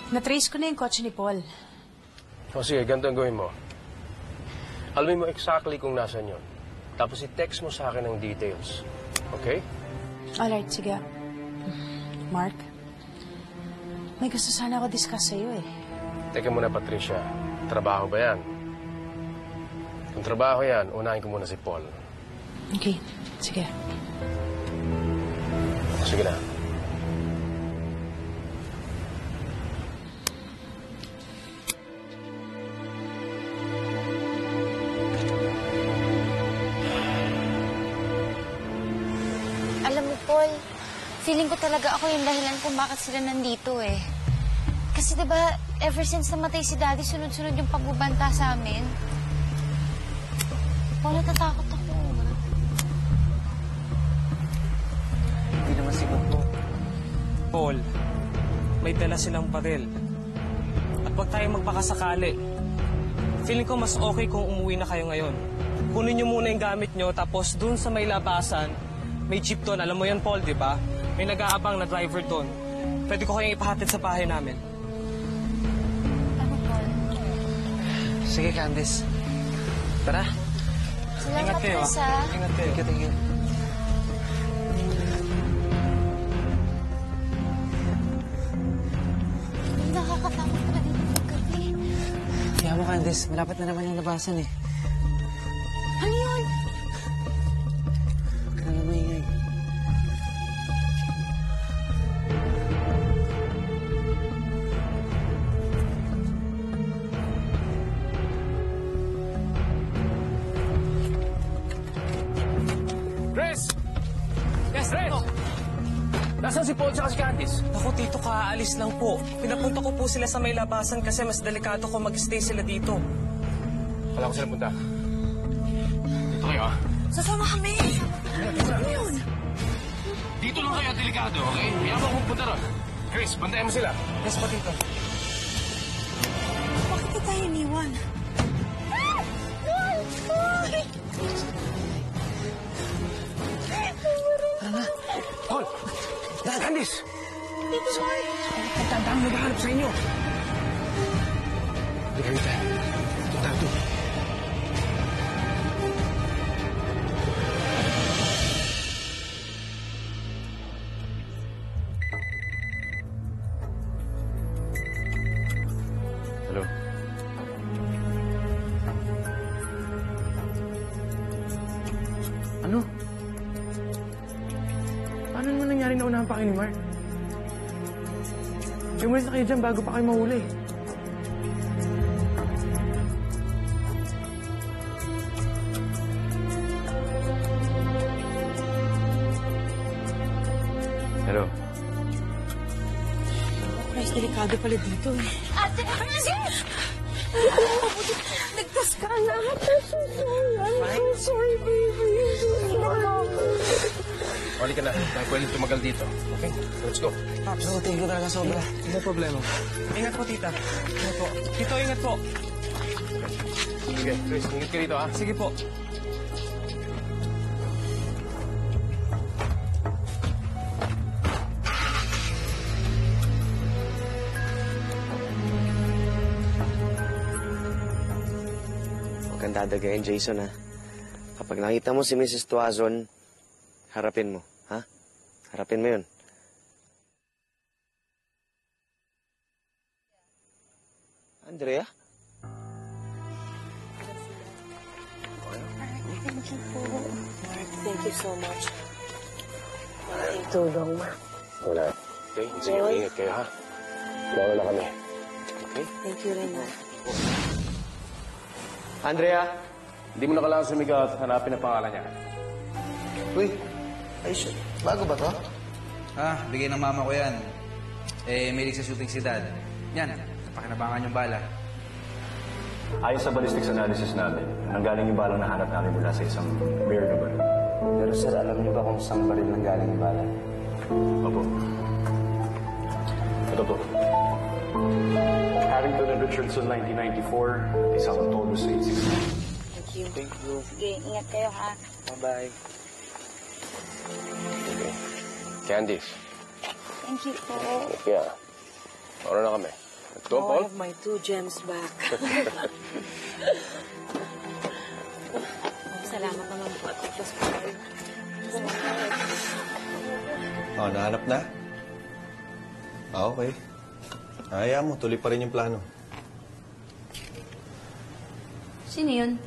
Na-trace ko na yung kotse ni Paul. O sige, ganito ang gawin mo. Alamin mo exactly kung nasan yun. Tapos i-text mo sa akin ang details. Okay? Alright, sige. Mark, may gusto sana ako discuss sa'yo eh. Teka muna, Patricia. Trabaho ba yan? Kung trabaho yan, unahin ko muna si Paul. Okay, sige. Sige na. Alam mo, Paul, feeling ko talaga ako yung dahilan kung bakit sila nandito eh. Kasi diba, ever since namatay si Daddy, sunod-sunod yung pagbubanta sa amin. Paul, natatakot ako. Hindi naman siguro. Paul, may dala silang baril. At wag tayo magpakasakali. Feeling ko mas okay kung umuwi na kayo ngayon. Kunin niyo muna yung gamit niyo, tapos dun sa may labasan, may jeep doon. Alam mo yan, Paul, di ba? May nag-aabang na driver doon. Pwede ko kayong ipahatid sa bahay namin. Ano, Paul? Sige, Candice. Tara. Salamat, Ingat kayo, Chris, ah. Ingat kayo. Thank you. Nakakatakot na dito paggabi. Kaya mo, Candice. Malapit na naman yung labasan eh. Ano yun? Huwag ka na maingay. Chris! Yes, Chris! Nasaan si Paul at si Candice? Naku, Tito, kaalis lang po. Pinapunta ko po sila sa may labasan kasi mas delikado ko mag-stay sila dito. Wala ko sila punta. Dito kayo, ha? Sasama kami. Dito lang kayo, delikado, okay? Kaya mo akong punta ron. Chris, bantayan mo sila. Yes po, Tito. Bakit ka tayo iniwan? Paul! Candice! Dito, Mark! Ang naghahanap sa inyo. Hindi kayo tayo. Ito tayo. Hello? Ano? Paano naman nangyari na unahan pa kayo ni Mark? Umalis na kayo dyan bago pa kayo mahuli. Hello? Christ, delikado pala dito eh. Ate, nagtas ka na. I'm so sorry, baby. Wali ka na. Dahil pwede tumagal dito. Okay? Let's go. Paps, ako thank you talaga sobra. No problema. Ingat po, Tita. Ingat po. Tito, ingat po. Sige, Chris, ingat ka dito, ha? Sige po. Huwag kang dadagayin, Jason, ha? Kapag nakita mo si Mrs. Tuazon, harapin mo, ha? Harapin mo yun. Andrea? Thank you po. Thank you so much. Maraming tulong, ma. Wala. Okay? Sige, ingat kayo, ha? Bawa na kami. Okay? Thank you rin, ma. Andrea? Hindi mo na kailangan sumigaw at hanapin ang pangalan niya. Uy, ayos. Bago ba to? Bigay ng mama ko yan. Mahilig sa shooting si Dad. Yan, napakinabangan yung bala. Ayon sa ballistics analysis namin, nanggaling yung balang nahanap namin mula sa isang bear na baril. Pero sir, alam niyo ba kung saan baril nang galing yung bala? Opo. Ito po. Harrington and Richardson, 1994. Isang Taurus 86. Thank you. Thank you. Sige, ingat kayo, ha? Bye-bye. Candice. Thank you po. Yeah. Ano na kami? Let's go, Paul. have my 2 gems back. Salamat naman po at tapos po. Oh, nahanap na? Okay. Hayaan mo, tuloy pa rin yung plano. Sino yun?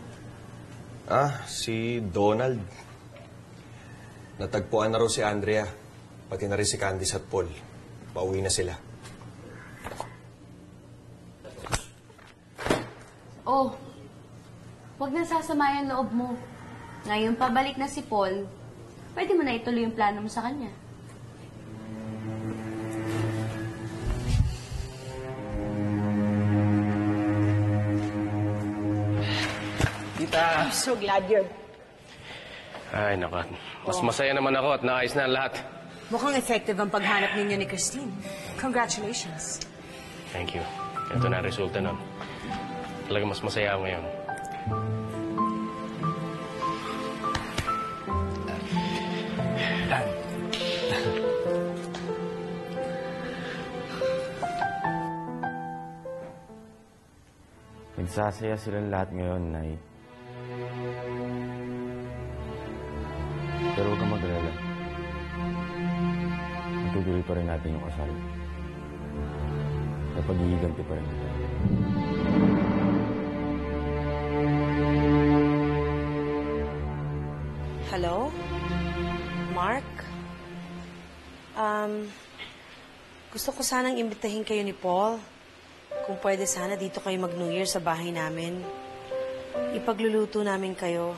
Si Donald. Natagpuan na raw si Andrea. Pati na rin si Candice at Paul. Pauwi na sila. Oh, huwag nang sasama yung loob mo. Ngayon pabalik na si Paul, pwede mo na ituloy yung plano mo sa kanya. Tita! I'm so glad you're... Ay, naku. Mas masaya naman ako at naayos na ang lahat. Mukhang effective ang paghanap ninyo ni Christine. Congratulations. Thank you. Ito na ang resulta nun. Talaga mas masaya ako ngayon. Nagsasaya silang lahat ngayon, Nay. Pero huwag kang mag-alala. Matutuloy pa rin natin yung kasal. At pag-iiganti pa rin ito. Hello? Mark? Gusto ko sanang imbitahin kayo ni Paul. Kung pwede sana dito kayo mag-New Year sa bahay namin. Ipagluluto namin kayo.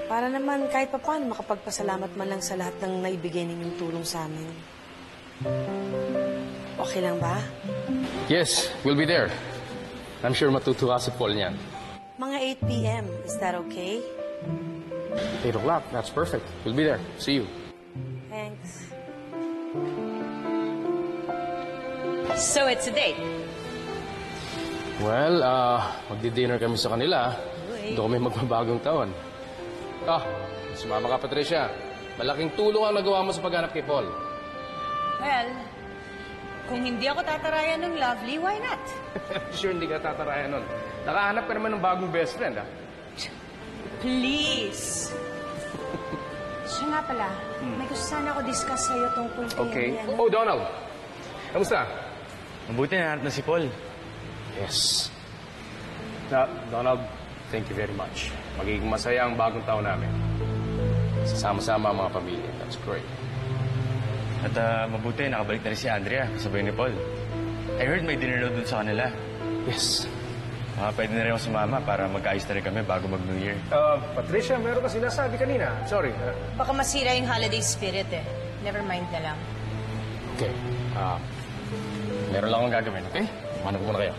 Para naman kahit pa paano makapagpasalamat man lang sa lahat ng naibigay ninyong tulong sa amin. Okay lang ba? Yes, we'll be there. I'm sure matutuwa si Paul niyan. Mga 8 p.m. Is that okay? 8 o'clock, that's perfect. We'll be there. See you. Thanks. So it's a date? Well, magdi-dinner kami sa kanila. Doon kami magbabagong taon. Sumama ka, Patricia. Malaking tulong ang nagawa mo sa paghanap kay Paul. Well, kung hindi ako tatarayan ng Lovely, why not? Sure, hindi ka tatarayan nun. Nakahanap ka naman ng bagong best friend, ha? Please. Siya nga pala, may gusto sana ako discuss sa'yo tungkol kay... Okay. Oh, Donald. Kamusta? Mabuti na si Paul. Yes. Donald, thank you very much. Magiging masaya ang bagong taon namin. Sasama-sama ang mga pamilya. That's great. At mabuti, nakabalik na rin si Andrea, kasabay ni Paul. I heard may dinner daw dun sa kanila. Yes. Pwede na rin ako sumama para magkaayos na rin kami bago mag-New Year. Patricia, meron ka sinasabi kanina. Sorry. Baka masira yung holiday spirit eh. Never mind na lang. Okay. Meron lang akong gagawin, okay? Manap muna kayo.